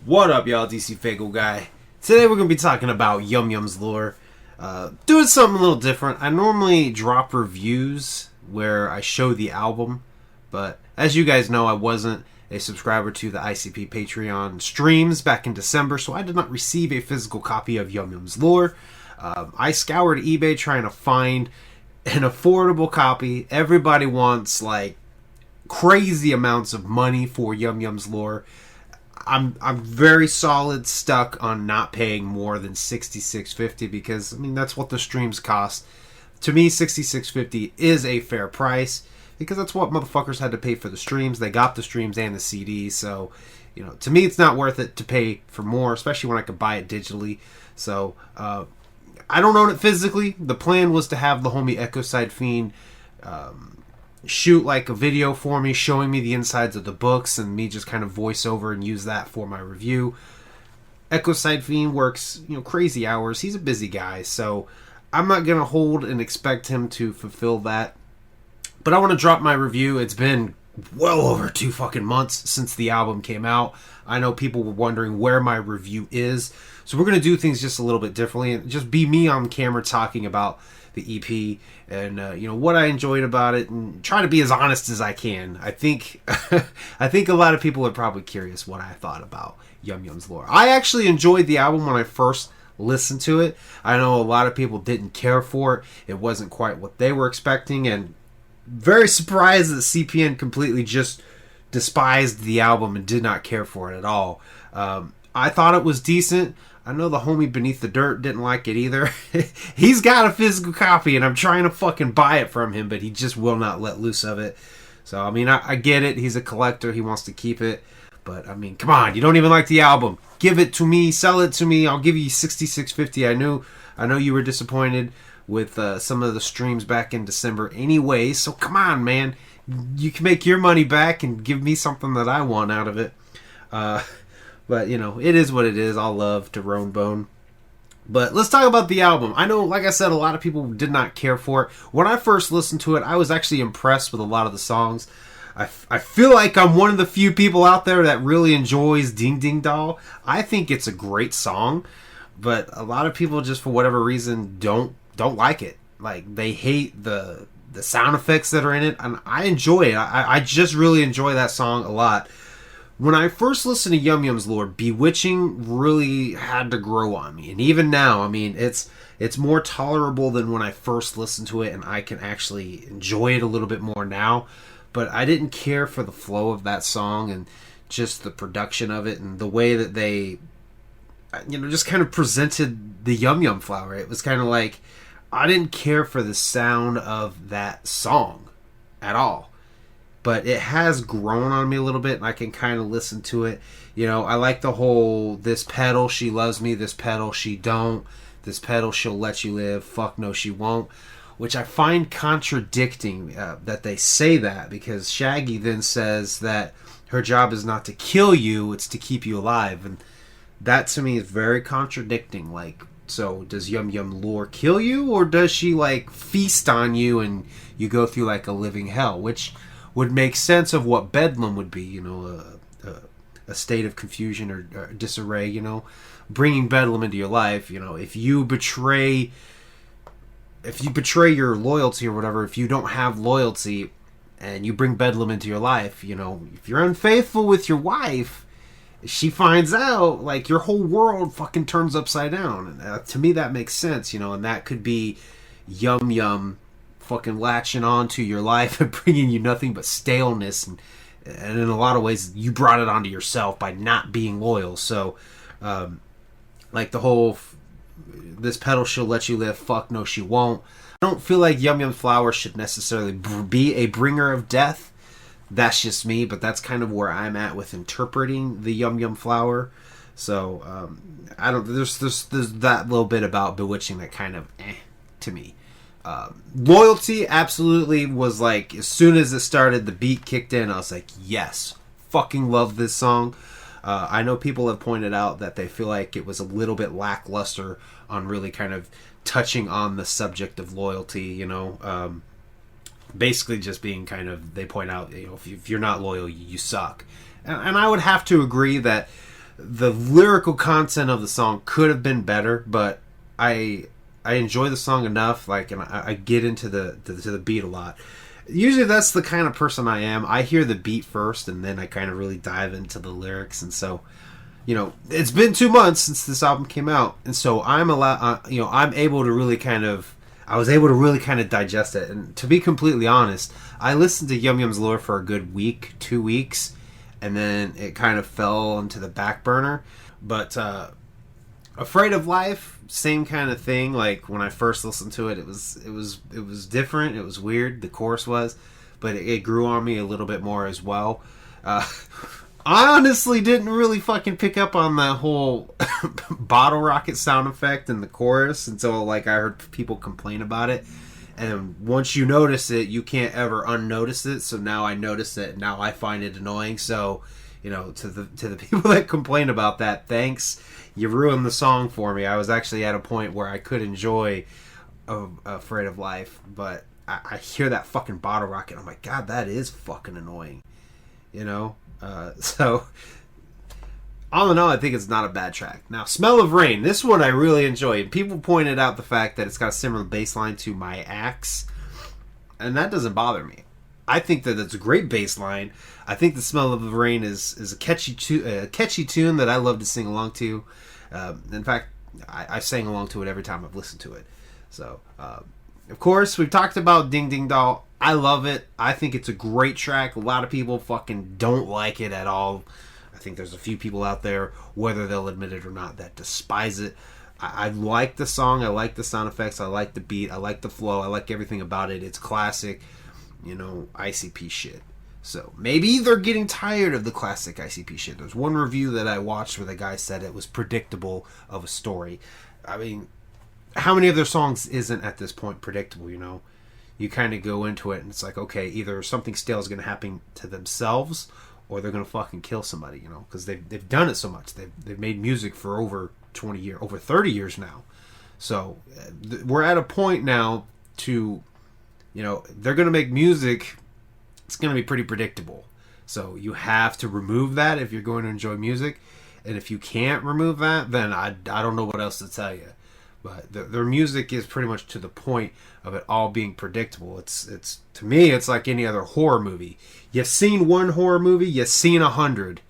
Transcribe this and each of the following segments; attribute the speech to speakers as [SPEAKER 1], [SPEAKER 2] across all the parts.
[SPEAKER 1] What up, y'all? DCFAYGOGUY. Today we're going to be talking about Yum Yum's lore. Doing something a little different. I normally drop reviews where I show the album, but as you guys know, I wasn't a subscriber to the ICP Patreon streams back in December, so I did not receive a physical copy of Yum Yum's lore. I scoured eBay trying to find an affordable copy. Everybody wants like crazy amounts of money for Yum Yum's lore. I'm very solid stuck on not paying more than $66.50 because I mean that's what the streams cost. To me, $66.50 is a fair price because that's what motherfuckers had to pay for the streams. They got the streams and the CD, so you know, to me it's not worth it to pay for more, especially when I could buy it digitally. So I don't own it physically. The plan was to have the homie Ecoside Fiend shoot like a video for me showing me the insides of the books and me just kind of voice over and use that for my review. Ecoside Fiend works, you know, crazy hours. He's a busy guy, so I'm not gonna hold and expect him to fulfill that. But I want to drop my review. It's been well over 2 fucking months since the album came out. I know people were wondering where my review is, so we're gonna do things just a little bit differently and just be me on camera talking about the EP and you know what I enjoyed about it and try to be as honest as I can. I think I think a lot of people are probably curious what I thought about Yum Yum's lore. I actually enjoyed the album when I first listened to it. I know a lot of people didn't care for it. It wasn't quite what they were expecting, and very surprised that CPN completely just despised the album and did not care for it at all. I thought it was decent. I know the homie Beneath the Dirt didn't like it either. He's got a physical copy and I'm trying to fucking buy it from him, but he just will not let loose of it. So, I mean, I get it. He's a collector. He wants to keep it. But, I mean, come on. You don't even like the album. Give it to me. Sell it to me. I'll give you $66.50. I know you were disappointed with some of the streams back in December anyway. So, come on, man. You can make your money back and give me something that I want out of it. But, you know, it is what it is. All love to Roan Bone. But let's talk about the album. I know, like I said, a lot of people did not care for it. When I first listened to it, I was actually impressed with a lot of the songs. I feel like I'm one of the few people out there that really enjoys Ding Ding Doll. I think it's a great song, but a lot of people just for whatever reason don't like it. Like, they hate the sound effects that are in it, and I enjoy it. I just really enjoy that song a lot. When I first listened to Yum Yum's lore, Bewitching really had to grow on me. And even now, I mean, it's more tolerable than when I first listened to it, and I can actually enjoy it a little bit more now. But I didn't care for the flow of that song and just the production of it and the way that they, you know, just kind of presented the Yum Yum flower. It was kind of like, I didn't care for the sound of that song at all. But it has grown on me a little bit, and I can kind of listen to it. You know, I like the whole, this pedal, she loves me, this pedal, she don't. This pedal, she'll let you live, fuck no, she won't. Which I find contradicting that they say that, because Shaggy then says that her job is not to kill you, it's to keep you alive. And that to me is very contradicting. Like, so does Yum Yum lore kill you, or does she, like, feast on you and you go through, like, a living hell? Which would make sense of what Bedlam would be, you know, a state of confusion or disarray, you know, bringing Bedlam into your life. You know, if you betray your loyalty or whatever, if you don't have loyalty and you bring Bedlam into your life, you know, if you're unfaithful with your wife, she finds out, like, your whole world fucking turns upside down. And to me, that makes sense, you know, and that could be Yum Yum fucking latching on to your life and bringing you nothing but staleness, and in a lot of ways you brought it onto yourself by not being loyal. So like the whole this pedal, she'll let you live, fuck no she won't. I don't feel like Yum Yum flower should necessarily be a bringer of death. That's just me, but that's kind of where I'm at with interpreting the Yum Yum flower. So I don't, there's that little bit about Bewitching that kind of to me. Loyalty absolutely was like, as soon as it started, the beat kicked in, I was like, yes, fucking love this song. I know people have pointed out that they feel like it was a little bit lackluster on really kind of touching on the subject of loyalty, you know, basically just being kind of, they point out, you know, if you're not loyal, you suck. And I would have to agree that the lyrical content of the song could have been better, but I enjoy the song enough, like, and I get into the beat a lot. Usually that's the kind of person I am. I hear the beat first, and then I kind of really dive into the lyrics. And so, it's been 2 months since this album came out, and so I'm able to really I was able to really kind of digest it. And to be completely honest, I listened to Yum Yum's Lure for a good week, 2 weeks, and then it kind of fell into the back burner. But Afraid of Life, same kind of thing. Like when I first listened to it, it was different. It was weird. The chorus was, but it grew on me a little bit more as well. I honestly didn't really fucking pick up on that whole bottle rocket sound effect in the chorus until I heard people complain about it. And once you notice it, you can't ever unnotice it. So now I notice it. Now I find it annoying. So, to the people that complain about that, thanks. You ruined the song for me. I was actually at a point where I could enjoy Afraid of Life, but I hear that fucking bottle rocket. I'm like, God, that is fucking annoying. So all in all, I think it's not a bad track. Now, Smell of Rain, this one I really enjoy. People pointed out the fact that it's got a similar bass line to My Axe, and that doesn't bother me. I think that it's a great bass line. I think the Smell of the Rain is a catchy tune that I love to sing along to. In fact, I sang along to it every time I've listened to it. So, of course, we've talked about Ding Ding Doll. I love it. I think it's a great track. A lot of people fucking don't like it at all. I think there's a few people out there, whether they'll admit it or not, that despise it. I like the song. I like the sound effects. I like the beat. I like the flow. I like everything about it. It's classic, ICP shit. So maybe they're getting tired of the classic ICP shit. There's one review that I watched where the guy said it was predictable of a story. I mean, how many of their songs isn't at this point predictable, You kind of go into it and it's like, okay, either something stale is going to happen to themselves or they're going to fucking kill somebody, because they've done it so much. They've made music for over 20 years, over 30 years now. So we're at a point now to, they're going to make music. It's going to be pretty predictable. So you have to remove that if you're going to enjoy music. And if you can't remove that, then I don't know what else to tell you. But their music is pretty much to the point of it all being predictable. It's to me, it's like any other horror movie. You've seen one horror movie, you've seen 100.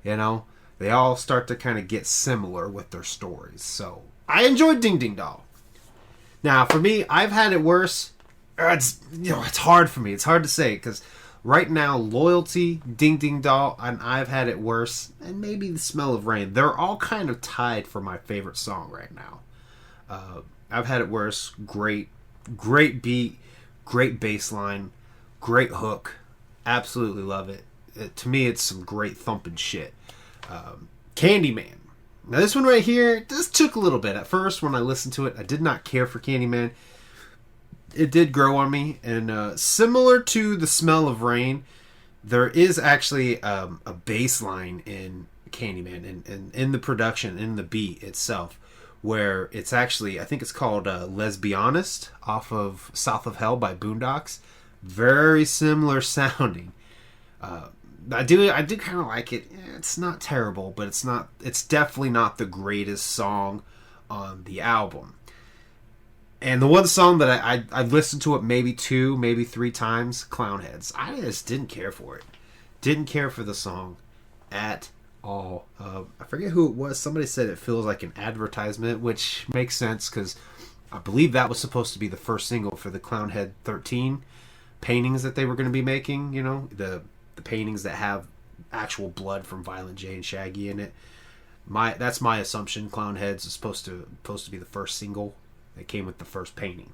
[SPEAKER 1] They all start to kind of get similar with their stories. So I enjoyed Ding Ding Doll. Now, for me, I've had it worse. It's hard for me. It's hard to say because right now, Loyalty, Ding Ding Doll, and I've had it worse, and maybe The Smell of Rain. They're all kind of tied for my favorite song right now. I've had it worse. Great beat, great bass line, great hook. Absolutely love it. To me, it's some great thumping shit. Candyman. Now, this one right here, this took a little bit. At first, when I listened to it, I did not care for Candyman. It did grow on me, and similar to The Smell of Rain, there is actually a bass line in Candyman, and in the production, in the beat itself, where it's actually, I think it's called Let's Be Honest, off of South of Hell by Boondocks. Very similar sounding. I do kind of like it. It's not terrible, but it's definitely not the greatest song on the album. And the one song that I've listened to it maybe 2, maybe 3 times, Clownheads. I just didn't care for it. Didn't care for the song at all. I forget who it was. Somebody said it feels like an advertisement, which makes sense because I believe that was supposed to be the first single for the Clownhead 13 paintings that they were going to be making. The paintings that have actual blood from Violent J and Shaggy in it. That's my assumption. Clownheads is supposed to be the first single that came with the first painting.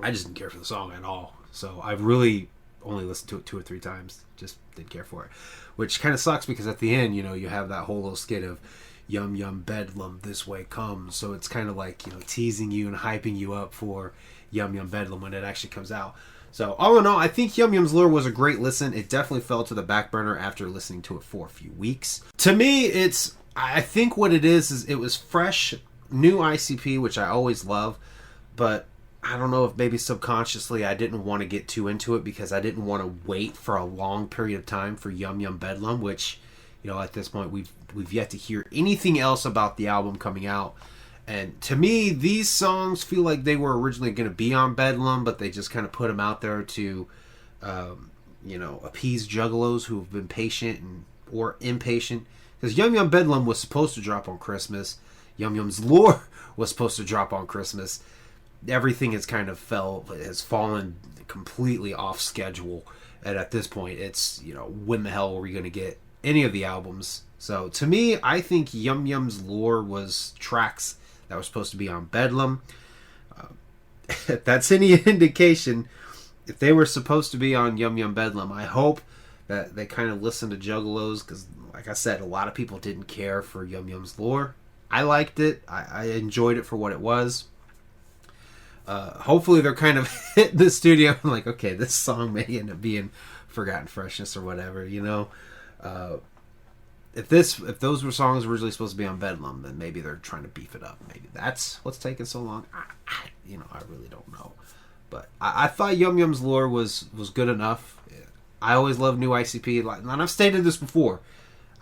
[SPEAKER 1] I just didn't care for the song at all. So I really only listened to it 2 or 3 times. Just didn't care for it. Which kind of sucks because at the end, you have that whole little skit of Yum Yum Bedlam, this way comes. So it's kind of like, teasing you and hyping you up for Yum Yum Bedlam when it actually comes out. So all in all, I think Yum Yum's Lure was a great listen. It definitely fell to the back burner after listening to it for a few weeks. To me, I think what it is it was fresh, new ICP, which I always love, but I don't know if maybe subconsciously I didn't want to get too into it because I didn't want to wait for a long period of time for Yum Yum Bedlam, which, At this point, we've yet to hear anything else about the album coming out. And to me, these songs feel like they were originally going to be on Bedlam, but they just kind of put them out there to, appease juggalos who have been patient or impatient. Because Yum Yum Bedlam was supposed to drop on Christmas. Yum Yum's Lore was supposed to drop on Christmas. Everything has has fallen completely off schedule. And at this point, it's, when the hell are we going to get any of the albums? So to me, I think Yum Yum's Lore was tracks that were supposed to be on Bedlam. If that's any indication, if they were supposed to be on Yum Yum Bedlam, I hope that they kind of listened to Juggalos, because like I said, a lot of people didn't care for Yum Yum's Lore. I liked it. I enjoyed it for what it was. Hopefully they're kind of hit the studio and like, okay, this song may end up being Forgotten Freshness or whatever, If those were songs originally supposed to be on Bedlam, then maybe they're trying to beef it up. Maybe that's what's taking so long. I really don't know. But I thought Yum Yum's Lore was good enough. I always love new ICP. And I've stated this before.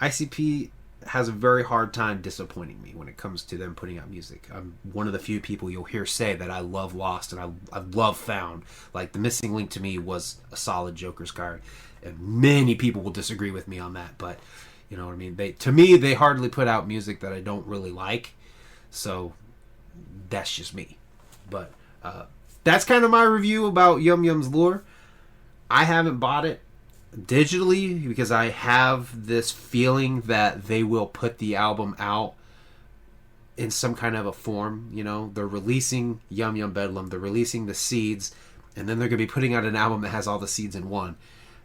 [SPEAKER 1] ICP has a very hard time disappointing me when it comes to them putting out music. I'm one of the few people you'll hear say that I love Lost and I love Found. Like, The Missing Link to me was a solid Joker's card. And many people will disagree with me on that, but you know what I mean? To me, they hardly put out music that I don't really like. So that's just me. But that's kind of my review about Yum Yum's Lore. I haven't bought it digitally because I have this feeling that they will put the album out in some kind of a form. They're releasing Yum Yum Bedlam, they're releasing the seeds, and then they're going to be putting out an album that has all the seeds in one.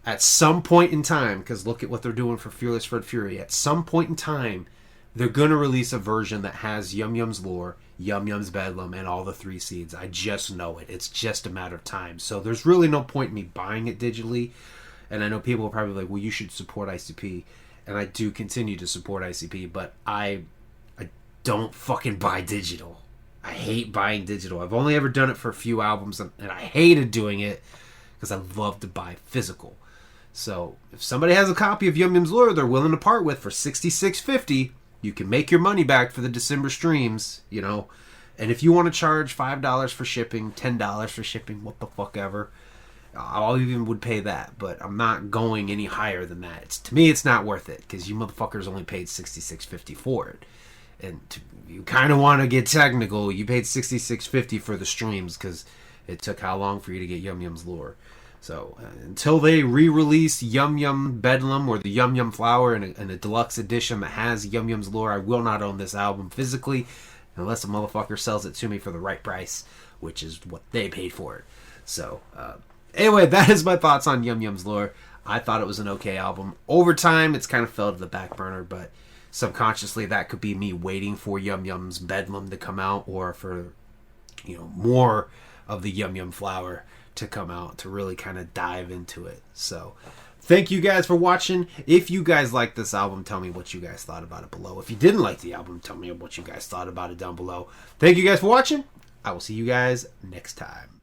[SPEAKER 1] At some point in time, because look at what they're doing for Fearless Fred Fury, at some point in time, they're going to release a version that has Yum Yum's Lore, Yum Yum's Bedlam, and all the 3 seeds. I just know it. It's just a matter of time. So there's really no point in me buying it digitally. And I know people are probably like, well, you should support ICP. And I do continue to support ICP, but I don't fucking buy digital. I hate buying digital. I've only ever done it for a few albums, and I hated doing it because I love to buy physical. So if somebody has a copy of Yum Yum's Lore they're willing to part with for $66.50, you can make your money back for the December streams, And if you want to charge $5 for shipping, $10 for shipping, what the fuck ever, I even would pay that. But I'm not going any higher than that. To me, it's not worth it because you motherfuckers only paid $66.50 for it. And you kind of want to get technical. You paid $66.50 for the streams because it took how long for you to get Yum Yum's Lore. So until they re-release Yum Yum Bedlam or the Yum Yum Flower in a deluxe edition that has Yum Yum's Lore, I will not own this album physically unless a motherfucker sells it to me for the right price, which is what they paid for it. So anyway, that is my thoughts on Yum Yum's Lore. I thought it was an okay album. Over time, it's kind of fell to the back burner, but subconsciously that could be me waiting for Yum Yum's Bedlam to come out, or for more of the Yum Yum Flower to come out to really kind of dive into it. So thank you guys for watching. If you guys like this album, tell me what you guys thought about it below. If you didn't like the album, tell me what you guys thought about it down below. Thank you guys for watching. I will see you guys next time.